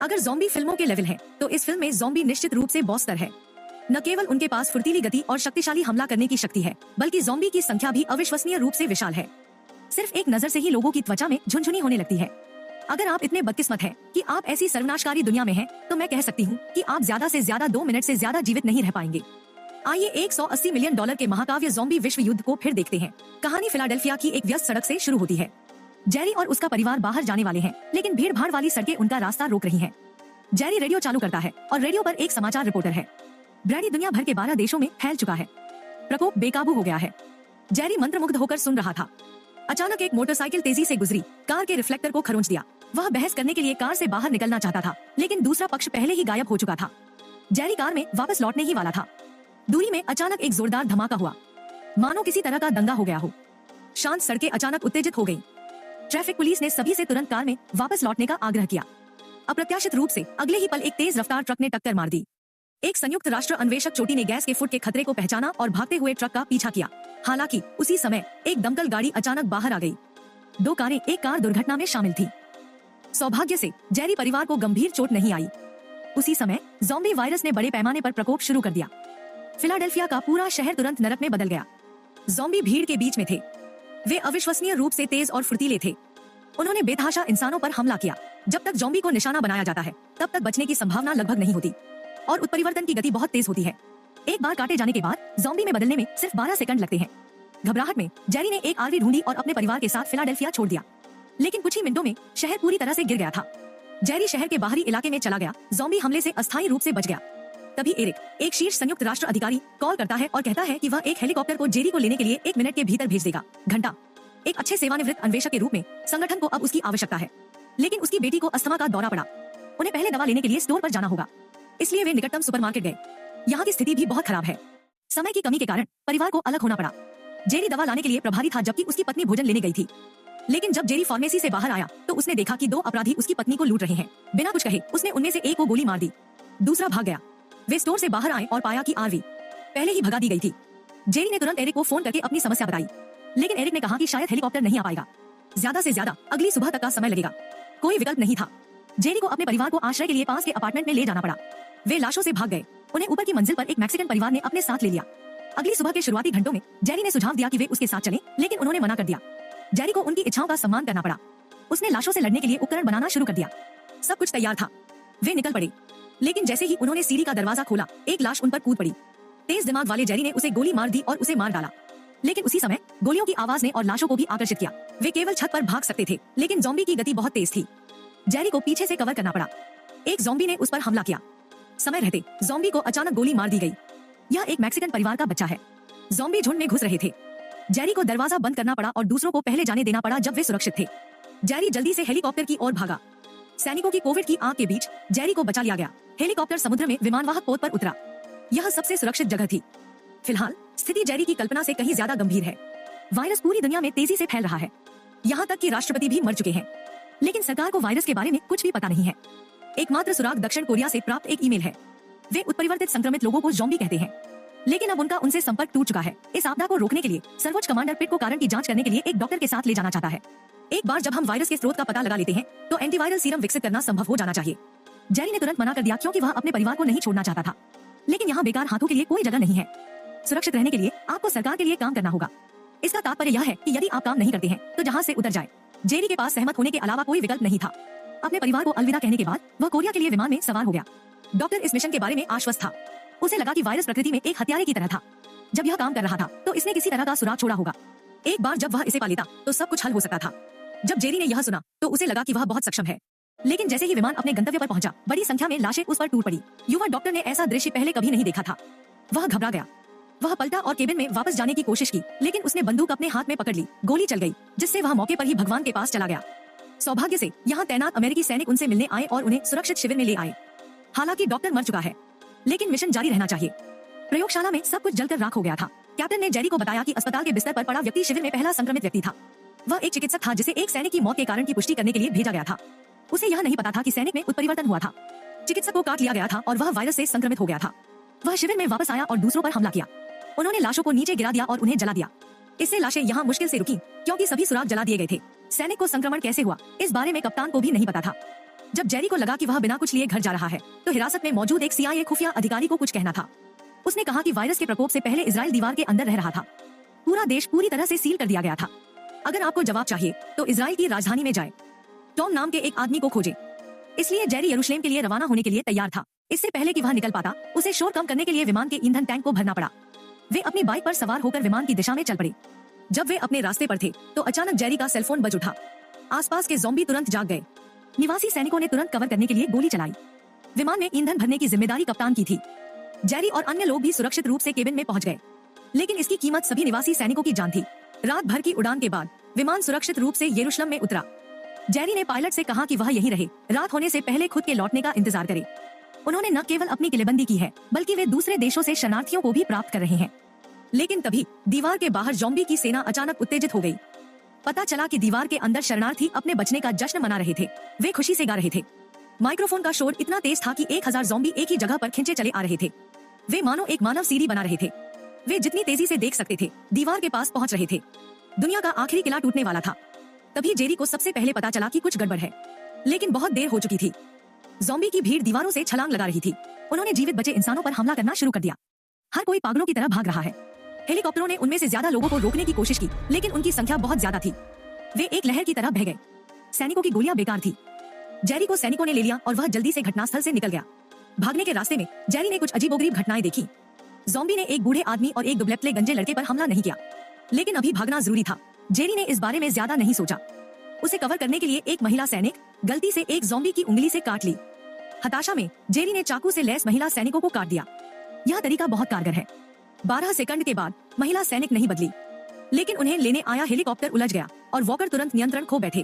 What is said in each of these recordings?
अगर ज़ॉम्बी फिल्मों के लेवल है तो इस फिल्म में ज़ॉम्बी निश्चित रूप से बॉस स्तर है। न केवल उनके पास फुर्तीली गति और शक्तिशाली हमला करने की शक्ति है, बल्कि ज़ॉम्बी की संख्या भी अविश्वसनीय रूप से विशाल है। सिर्फ एक नजर से ही लोगों की त्वचा में झुनझुनी होने लगती है। अगर आप इतने बदकिस्मत हैं कि आप ऐसी सर्वनाशकारी दुनिया में हैं, तो मैं कह सकती हूँ कि आप ज्यादा से ज्यादा 2 मिनट से ज्यादा जीवित नहीं रह पाएंगे। आइए $180 मिलियन के महाकाव्य ज़ॉम्बी विश्व युद्ध को फिर देखते हैं। कहानी फिलाडेल्फिया की एक व्यस्त सड़क से शुरू होती है। जेरी और उसका परिवार बाहर जाने वाले हैं, लेकिन भीड़ भाड़ वाली सड़कें उनका रास्ता रोक रही हैं। जेरी रेडियो चालू करता है और रेडियो पर एक समाचार रिपोर्टर है। ब्रैडी दुनिया भर के 12 देशों में फैल चुका है। प्रकोप बेकाबू हो गया है। जेरी मंत्रमुग्ध होकर सुन रहा था। अचानक एक मोटरसाइकिल तेजी से गुजरी, कार के रिफ्लेक्टर को खरोंच दिया। वह बहस करने के लिए कार से बाहर निकलना चाहता था, लेकिन दूसरा पक्ष पहले ही गायब हो चुका था। जेरी कार में वापस लौटने ही वाला था। दूरी में अचानक एक जोरदार धमाका हुआ, मानो किसी तरह का दंगा हो गया हो। शांत सड़कें अचानक उत्तेजित हो गईं। ट्रैफिक पुलिस ने सभी से तुरंत कार में वापस लौटने का आग्रह किया। अप्रत्याशित रूप से अगले ही पल एक तेज रफ्तार ट्रक ने टक्कर मार दी। एक संयुक्त राष्ट्र अन्वेषक चोटी ने गैस के फुट के खतरे को पहचाना और भागते हुए ट्रक का पीछा किया। हालांकि उसी समय एक दमकल गाड़ी अचानक बाहर आ गई। 2 कारें एक कार दुर्घटना में शामिल थी। सौभाग्य से जेरी परिवार को गंभीर चोट नहीं आई। उसी समय ज़ॉम्बी वायरस ने बड़े पैमाने पर प्रकोप शुरू कर दिया। फिलाडेल्फिया का पूरा शहर तुरंत नरक में बदल गया। ज़ॉम्बी भीड़ के बीच में थे। वे अविश्वसनीय रूप से तेज और फुर्तीले थे। उन्होंने बेतहाशा इंसानों पर हमला किया। जब तक ज़ॉम्बी को निशाना बनाया जाता है, तब तक बचने की संभावना लगभग नहीं होती और उत्परिवर्तन की गति बहुत तेज होती है। एक बार काटे जाने के बाद ज़ॉम्बी में बदलने में सिर्फ 12 सेकंड लगते हैं। घबराहट में जेरी ने एक आरवी ढूंढी और अपने परिवार के साथ फिलाडेल्फिया छोड़ दिया। लेकिन कुछ ही मिनटों में शहर पूरी तरह से गिर गया था। जेरी शहर के बाहरी इलाके में चला गया, ज़ॉम्बी हमले से अस्थायी रूप से बच गया। तभी एरिक, एक शीर्ष संयुक्त राष्ट्र अधिकारी, कॉल करता है और कहता है कि वह एक हेलीकॉप्टर को जेरी को लेने के लिए 1 मिनट के भीतर भेज देगा। घंटा। एक अच्छे सेवानिवृत्त अन्वेषक के रूप में संगठन को अब उसकी आवश्यकता है, लेकिन उसकी बेटी को अस्थमा का दौरा पड़ा। उन्हें पहले दवा लेने के लिए स्टोर पर जाना होगा, इसलिए वे निकटतम सुपरमार्केट गए। यहाँ की स्थिति भी बहुत खराब है। समय की कमी के कारण परिवार को अलग होना पड़ा। जेरी दवा लाने के लिए प्रभारी था, जबकि उसकी पत्नी भोजन लेने गई थी। लेकिन जब जेरी फार्मेसी से बाहर आया तो उसने देखा कि 2 अपराधी उसकी पत्नी को लूट रहे हैं। बिना कुछ कहे उसने उनमें से एक को गोली मार दी। दूसरा भाग गया। वे स्टोर से बाहर आए और पाया कि आरवी पहले ही भगा दी गई थी। जेरी ने तुरंत एरिक को फोन करके अपनी समस्या बताई, लेकिन एरिक ने कहा कि शायद हेलीकॉप्टर नहीं आ पाएगा। ज्यादा से ज्यादा अगली सुबह तक का समय लगेगा। कोई विकल्प नहीं था। जेरी को अपने परिवार को आश्रय के लिए पास के अपार्टमेंट में ले जाना पड़ा। वे लाशों से भाग गए। उन्हें ऊपर की मंजिल पर एक मैक्सिकन परिवार ने अपने साथ ले लिया। अगली सुबह के शुरुआती घंटों में जेरी ने सुझाव दिया कि वे उसके साथ चलें, लेकिन उन्होंने मना कर दिया। जेरी को उनकी इच्छाओं का सम्मान करना पड़ा। उसने लाशों से लड़ने के लिए उपकरण बनाना शुरू कर दिया। सब कुछ तैयार था। वे निकल पड़े, लेकिन जैसे ही उन्होंने सीढ़ी का दरवाजा खोला, एक लाश उन पर कूद पड़ी। तेज दिमाग वाले जेरी ने उसे गोली मार दी और उसे मार डाला। लेकिन उसी समय गोलियों की आवाज ने और लाशों को भी आकर्षित किया। वे केवल छत पर भाग सकते थे, लेकिन ज़ॉम्बी की गति बहुत तेज थी। जेरी को पीछे से कवर करना पड़ा। एक ज़ॉम्बी ने उस पर हमला किया। समय रहते ज़ॉम्बी को अचानक गोली मार दी गई। यह एक मैक्सिकन परिवार का बच्चा है। ज़ॉम्बी झुंड में घुस रहे थे। जेरी को दरवाजा बंद करना पड़ा और दूसरों को पहले जाने देना पड़ा जब वे सुरक्षित थे। जेरी जल्दी से हेलीकॉप्टर की ओर भागा। सैनिकों की कोविड की आग के बीच जेरी को बचा लिया गया। हेलीकॉप्टर समुद्र में विमानवाहक पोत पर उतरा। यह सबसे सुरक्षित जगह थी। फिलहाल स्थिति जेरी की कल्पना से कहीं ज्यादा गंभीर है। वायरस पूरी दुनिया में तेजी से फैल रहा है। यहाँ तक कि राष्ट्रपति भी मर चुके हैं, लेकिन सरकार को वायरस के बारे में कुछ भी पता नहीं है। एकमात्र सुराग दक्षिण कोरिया से प्राप्त एक ईमेल है। वे उत्परिवर्तित संक्रमित लोगों को ज़ॉम्बी कहते हैं, लेकिन अब उनका उनसे संपर्क टूट चुका है। इस आपदा को रोकने के लिए सर्वोच्च कमांडर पिट को कारण की जांच करने के लिए एक डॉक्टर के साथ ले जाना चाहता है। एक बार जब हम वायरस के स्रोत का पता लगा लेते हैं, तो एंटीवायरल सीरम विकसित करना संभव हो जाना चाहिए। जेरी ने तुरंत मना कर दिया, क्योंकि वह अपने परिवार को नहीं छोड़ना चाहता था। लेकिन यहाँ बेकार हाथों के लिए कोई जगह नहीं है। सुरक्षित रहने के लिए आपको सरकार के लिए काम करना होगा। इसका तात्पर्य यह है कि यदि आप काम नहीं करते हैं, तो जहाँ से उतर जाए। जेरी के पास सहमत होने के अलावा कोई विकल्प नहीं था। अपने परिवार को अलविदा कहने के बाद वह कोरिया के लिए विमान में सवार हो गया। डॉक्टर इस मिशन के बारे में आश्वस्त था। उसे लगा कि वायरस प्रकृति में एक हथियारे की तरह था। जब यह काम कर रहा था, तो इसने किसी तरह का सुराग छोड़ा होगा। एक बार जब वह इसे पा लेता, तो सब कुछ हल हो सकता था। जब जेरी ने यह सुना, तो उसे लगा कि वह बहुत सक्षम है। लेकिन जैसे ही विमान अपने गंतव्य पर पहुंचा, बड़ी संख्या में लाशें उस पर टूट पड़ी। युवा डॉक्टर ने ऐसा दृश्य पहले कभी नहीं देखा था। वह घबरा गया। वह पलटा और केबिन में वापस जाने की कोशिश की, लेकिन उसने बंदूक अपने हाथ में पकड़ ली। गोली चल गई, जिससे वह मौके पर ही भगवान के पास चला गया। सौभाग्य से यहाँ तैनात अमेरिकी सैनिक उनसे मिलने आए और उन्हें सुरक्षित शिविर में ले आए। हालांकि डॉक्टर मर चुका है, लेकिन मिशन जारी रहना चाहिए। प्रयोगशाला में सब कुछ जलकर राख हो गया था। कैप्टन ने जेरी को बताया कि अस्पताल के बिस्तर पर पड़ा व्यक्ति शिविर में पहला संक्रमित व्यक्ति था। वह एक चिकित्सक था, जिसे एक सैनिक की मौत के कारण की पुष्टि करने के लिए भेजा गया था। उसे यह नहीं पता था कि सैनिक में उत्परिवर्तन हुआ था। चिकित्सक को काट लिया गया था और वह वायरस से संक्रमित हो गया था। वह शिविर में वापस आया और दूसरों पर हमला किया। उन्होंने लाशों को नीचे गिरा दिया और उन्हें जला दिया। इससे लाशें यहाँ मुश्किल से रुकी, क्योंकि सभी सुराग जला दिए गए थे। सैनिक को संक्रमण कैसे हुआ, इस बारे में कप्तान को भी नहीं पता था। जब जेरी को लगा कि वह बिना कुछ लिए घर जा रहा है, तो हिरासत में मौजूद एक CIA खुफिया अधिकारी को कुछ कहना था। उसने कहा कि वायरस के प्रकोप से पहले इजराइल दीवार के अंदर रह रहा था। पूरा देश पूरी तरह से सील कर दिया गया था। अगर आपको जवाब चाहिए तो इजराइल की राजधानी में जाए, टॉम नाम के एक आदमी को खोजे। इसलिए जेरी यरूशलेम के लिए रवाना होने के लिए तैयार था। इससे पहले कि वह निकल पाता, उसे शोर कम करने के लिए विमान के ईंधन टैंक को भरना पड़ा। वे अपनी बाइक पर सवार होकर विमान की दिशा में चल पड़े। जब वे अपने रास्ते पर थे तो अचानक जेरी का सेलफोन बज उठा। आसपास के ज़ॉम्बी तुरंत जाग गए। निवासी सैनिकों ने तुरंत कवर करने के लिए गोली चलाई। विमान में ईंधन भरने की जिम्मेदारी कप्तान की थी। जेरी और अन्य लोग भी सुरक्षित रूप से केबिन में पहुंच गए, लेकिन इसकी कीमत सभी निवासी सैनिकों की जान थी। रात भर की उड़ान के बाद विमान सुरक्षित रूप से यरूशलेम में उतरा। जेरी ने पायलट से कहा कि वह यहीं रहे, रात होने से पहले खुद के लौटने का इंतजार करे। उन्होंने न केवल अपनी किलेबंदी की है, बल्कि वे दूसरे देशों से शरणार्थियों को भी प्राप्त कर रहे हैं। लेकिन तभी दीवार के बाहर ज़ॉम्बी की सेना अचानक उत्तेजित हो गई। पता चला कि दीवार के अंदर शरणार्थी अपने बचने का जश्न मना रहे थे। वे खुशी से गा रहे थे। माइक्रोफोन का शोर इतना तेज था कि 1000 ज़ॉम्बी एक ही जगह पर खिंचे चले आ रहे थे। वे मानो एक मानव सीढ़ी बना रहे थे। वे जितनी तेजी से देख सकते थे, दीवार के पास पहुंच रहे थे। दुनिया का आखिरी किला टूटने वाला था। तभी जेरी को सबसे पहले पता चला कि कुछ गड़बड़ है, लेकिन बहुत देर हो चुकी थी। ज़ॉम्बी की भीड़ दीवारों से छलांग लगा रही थी। उन्होंने जीवित बचे इंसानों पर हमला करना शुरू कर दिया। हर कोई पागलों की तरह भाग रहा है। हेलीकॉप्टरों ने उनमें से ज्यादा लोगों को रोकने की कोशिश की, लेकिन उनकी संख्या बहुत ज्यादा थी। वे एक लहर की तरह बह गए। सैनिकों की गोलियां बेकार थी। जेरी को सैनिकों ने ले लिया और वह जल्दी से घटनास्थल से निकल गया। भागने के रास्ते में जेरी ने कुछ अजीबोगरीब घटनाएं देखी। ज़ॉम्बी ने एक बूढ़े आदमी और एक दुबले-पतले गंजे लड़के पर हमला नहीं किया, लेकिन अभी भागना जरूरी था। जेरी ने इस बारे में ज्यादा नहीं सोचा। उसे कवर करने के लिए एक महिला सैनिक गलती से एक ज़ॉम्बी की उंगली से काट ली। हताशा में जेरी ने चाकू से लैस महिला सैनिकों को काट दिया। यह तरीका बहुत कारगर है। 12 सेकंड के बाद महिला सैनिक नहीं बदली, लेकिन उन्हें लेने आया हेलीकॉप्टर उलझ गया और वॉकर तुरंत नियंत्रण खो बैठे।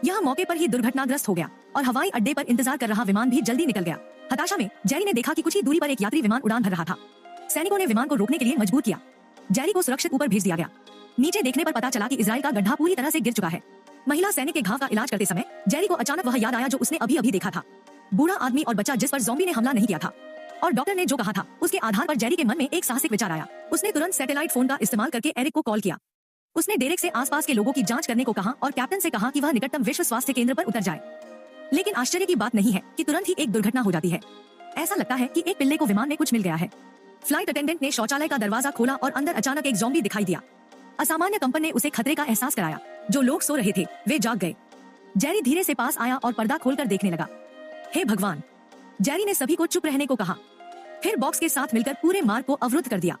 यह मौके पर ही दुर्घटनाग्रस्त हो गया और हवाई अड्डे पर इंतजार कर रहा विमान भी जल्दी निकल गया। हताशा में जेरी ने देखा कि कुछ ही दूरी पर एक यात्री विमान उड़ान भर रहा था। सैनिकों ने विमान को रोकने के लिए मजबूर किया। जेरी को सुरक्षित ऊपर भेज दिया गया। नीचे देखने पर पता चला कि इजराइल का गड्ढा पूरी तरह से गिर चुका है। महिला सैनिक के घाव का इलाज करते समय जेरी को अचानक वह याद आया जो उसने अभी अभी देखा था। बूढ़ा आदमी और बच्चा जिस पर ज़ॉम्बी ने हमला नहीं किया था, और डॉक्टर ने जो कहा था उसके आधार पर जेरी के मन में एक साहसिक विचार आया। उसने तुरंत सैटेलाइट फोन का इस्तेमाल करके एरिक को कॉल किया। उसने डेरेक से आसपास के लोगों की जांच करने को कहा और कैप्टन से कहा कि वह निकटतम विश्व स्वास्थ्य केंद्र पर उतर जाए। लेकिन आश्चर्य की बात नहीं है कि तुरंत ही एक दुर्घटना हो जाती है। ऐसा लगता है कि एक पिल्ले को विमान में कुछ मिल गया है। फ्लाइट अटेंडेंट ने शौचालय का दरवाजा खोला और अंदर अचानक एक ज़ॉम्बी दिखाई दिया। असामान्य कंपन ने उसे खतरे का एहसास कराया। जो लोग सो रहे थे वे जाग गए। जेरी धीरे से पास आया और पर्दा खोलकर देखने लगा। हे भगवान! जेरी ने सभी को चुप रहने को कहा। फिर बॉक्स के साथ मिलकर पूरे मार्ग को अवरुद्ध कर दिया,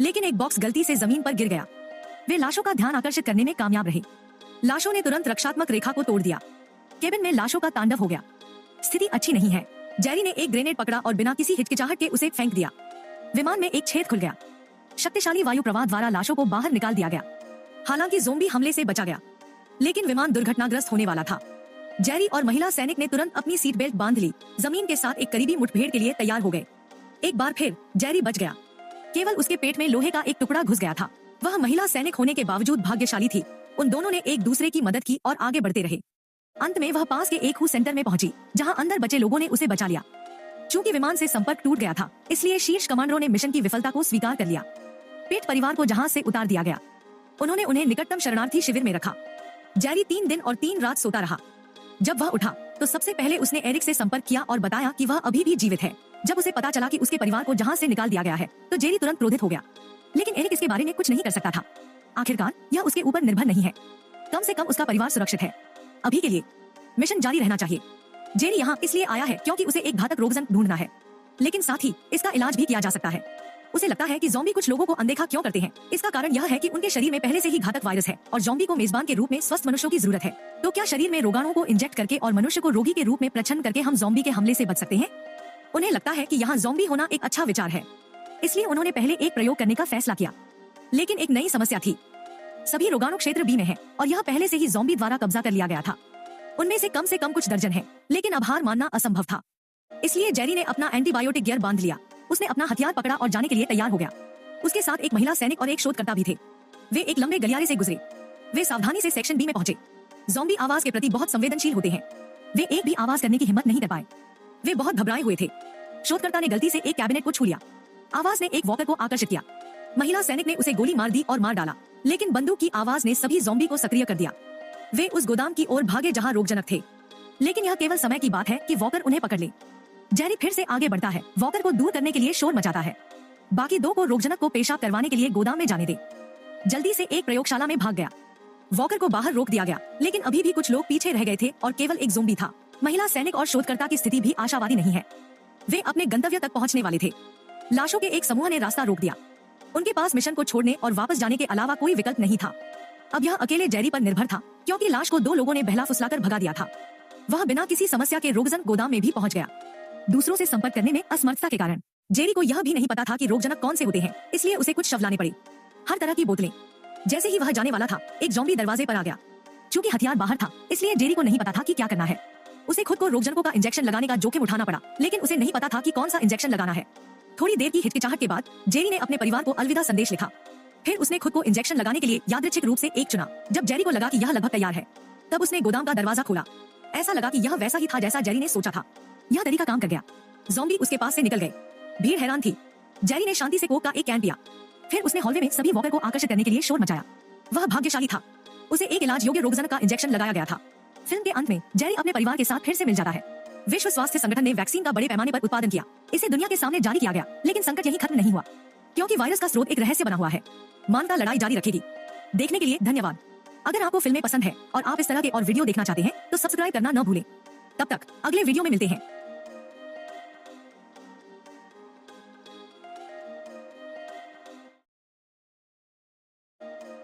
लेकिन एक बॉक्स गलती से जमीन पर गिर गया। वे लाशों का ध्यान आकर्षित करने में कामयाब रहे। लाशों ने तुरंत रक्षात्मक रेखा को तोड़ दिया। केबिन में लाशों का तांडव हो गया। स्थिति अच्छी नहीं है। जेरी ने एक ग्रेनेड पकड़ा और बिना किसी हिचकिचाहट के उसे फेंक दिया। विमान में एक छेद खुल गया। शक्तिशाली वायु प्रवाह द्वारा लाशों को बाहर निकाल दिया गया। हालांकि ज़ॉम्बी हमले से बचा गया, लेकिन विमान दुर्घटनाग्रस्त होने वाला था। जेरी और महिला सैनिक ने तुरंत अपनी सीट बेल्ट बांध ली। जमीन के साथ एक करीबी मुठभेड़ के लिए तैयार हो गए। एक बार फिर जेरी बच गया। केवल उसके पेट में लोहे का एक टुकड़ा घुस गया था। वह महिला सैनिक होने के बावजूद भाग्यशाली थी। उन दोनों ने एक दूसरे की मदद की और आगे बढ़ते रहे। अंत में वह पास के एक हू सेंटर में पहुंची, जहां अंदर बचे लोगों ने उसे बचा लिया। चूंकि विमान से संपर्क टूट गया था, इसलिए शीर्ष कमांडरों ने मिशन की विफलता को स्वीकार कर लिया। पेट परिवार को जहाज से उतार दिया गया। उन्होंने उन्हें निकटतम शरणार्थी शिविर में रखा। जेरी 3 दिन और 3 रात सोता रहा। जब वह उठा तो सबसे पहले उसने एरिक से संपर्क किया और बताया कि वह अभी भी जीवित है। जब उसे पता चला कि उसके परिवार को जहाज से निकाल दिया गया है, तो जेरी तुरंत क्रोधित हो गया। लेकिन एरिक इसके बारे में कुछ नहीं कर सकता था। आखिरकार यह उसके ऊपर निर्भर नहीं है। कम से कम उसका परिवार सुरक्षित है। अभी के लिए मिशन जारी रहना चाहिए। जेरी यहाँ इसलिए आया है क्योंकि उसे एक घातक रोगजनक ढूंढना है, लेकिन साथ ही इसका इलाज भी किया जा सकता है। उसे लगता है कि ज़ॉम्बी कुछ लोगों को अनदेखा क्यों करते हैं। इसका कारण यह है कि उनके शरीर में पहले से ही घातक वायरस है और ज़ॉम्बी को मेजबान के रूप में स्वस्थ मनुष्यों की जरूरत है। तो क्या शरीर में रोगाणुओं को इंजेक्ट करके और मनुष्य को रोगी के रूप में प्रच्छन्न करके हम ज़ॉम्बी के हमले से बच सकते हैं? उन्हें लगता है कि यहाँ ज़ॉम्बी होना एक अच्छा विचार है, इसलिए उन्होंने पहले एक प्रयोग करने का फैसला किया। लेकिन एक नई समस्या थी। सभी रोगाणु क्षेत्र बी में है और यह पहले से ही ज़ॉम्बी द्वारा कब्जा कर लिया गया था। उनमें से कम कुछ दर्जन है, लेकिन अब हार मानना असंभव था। इसलिए जेरी ने अपना एंटीबायोटिक गियर बांध लिया। उसने अपना हथियार पकड़ा और जाने के लिए तैयार हो गया। उसके साथ एक महिला सैनिक और एक शोधकर्ता भी थे। वे एक लंबे गलियारे से गुजरे। वे सावधानी से सेक्शन बी में पहुंचे। ज़ॉम्बी आवाज के प्रति बहुत संवेदनशील होते हैं। वे एक भी आवाज करने की हिम्मत नहीं कर पाए। वे बहुत घबराए हुए थे। शोधकर्ता ने गलती से एक कैबिनेट को छू लिया। आवाज ने एक वॉकर को आकर्षित किया। महिला सैनिक ने उसे गोली मार दी और मार डाला, लेकिन बंदूक की आवाज ने सभी ज़ॉम्बी को सक्रिय कर दिया। वे उस गोदाम की ओर भागे जहां रोगजनक थे। लेकिन यह केवल समय की बात है कि वॉकर उन्हें पकड़ ले। जेरी फिर से आगे बढ़ता है, वॉकर को दूर करने के लिए शोर मचाता है। बाकी दो को रोगजनक को पेशाब करवाने के लिए गोदाम में जाने दे। जल्दी से एक प्रयोगशाला में भाग गया। वॉकर को बाहर रोक दिया गया, लेकिन अभी भी कुछ लोग पीछे रह गए थे और केवल एक ज़ोंबी था। महिला सैनिक और शोधकर्ता की स्थिति भी आशावादी नहीं है। वे अपने गंतव्य तक पहुंचने वाले थे। लाशों के एक समूह ने रास्ता रोक दिया। उनके पास मिशन को छोड़ने और वापस जाने के अलावा कोई विकल्प नहीं था। अब यह अकेले जेरी पर निर्भर था, क्योंकि लाश को दो लोगों ने बहला फुसलाकर भगा दिया था। वह बिना किसी समस्या के रोगजनक गोदाम में भी पहुंच गया। दूसरों से संपर्क करने में असमर्थता के कारण जेरी को यह भी नहीं पता था कि रोगजनक कौन से होते हैं, इसलिए उसे कुछ शव लाने पड़े। हर तरह की बोतलें। जैसे ही वह जाने वाला था, एक ज़ॉम्बी दरवाजे पर आ गया। चूंकि हथियार बाहर था, इसलिए जेरी को नहीं पता था कि क्या करना है। उसे खुद को रोगजनकों का इंजेक्शन लगाने का जोखिम उठाना पड़ा, लेकिन उसे नहीं पता था कि कौन सा इंजेक्शन लगाना है। थोड़ी देर की हिचकिचाहट के बाद जेरी ने अपने परिवार को अलविदा संदेश लिखा। फिर उसने खुद को इंजेक्शन लगाने के लिए यादृच्छिक रूप से एक चुना। जब जेरी को लगा कि यह लगभग तैयार है, तब उसने गोदाम का दरवाजा खोला। ऐसा लगा कि यह वैसा ही था जैसा जेरी ने सोचा था। यह तरीका काम कर गया। ज़ॉम्बी उसके पास से निकल गए। भीड़ हैरान थी। जेरी ने शांति से कोक का एक कैन पिया। फिर उसने हॉलवे में सभी वॉकर को आकर्षित करने के लिए शोर मचाया। वह भाग्यशाली था, उसे एक इलाज योग्य रोगजनक का इंजेक्शन लगाया गया था। फिल्म के अंत में जेरी अपने परिवार के साथ फिर से मिल जाता है। विश्व स्वास्थ्य संगठन ने वैक्सीन का बड़े पैमाने पर उत्पादन किया। इसे दुनिया के सामने जारी किया गया, लेकिन संकट यहीं खत्म नहीं हुआ, क्योंकि वायरस का स्रोत एक रहस्य बना हुआ है। मानवता लड़ाई जारी रखेगी। देखने के लिए धन्यवाद। अगर आपको फिल्में पसंद है और आप इस तरह के और वीडियो देखना चाहते हैं तो सब्सक्राइब करना न भूलें। तब तक अगले वीडियो में मिलते हैं।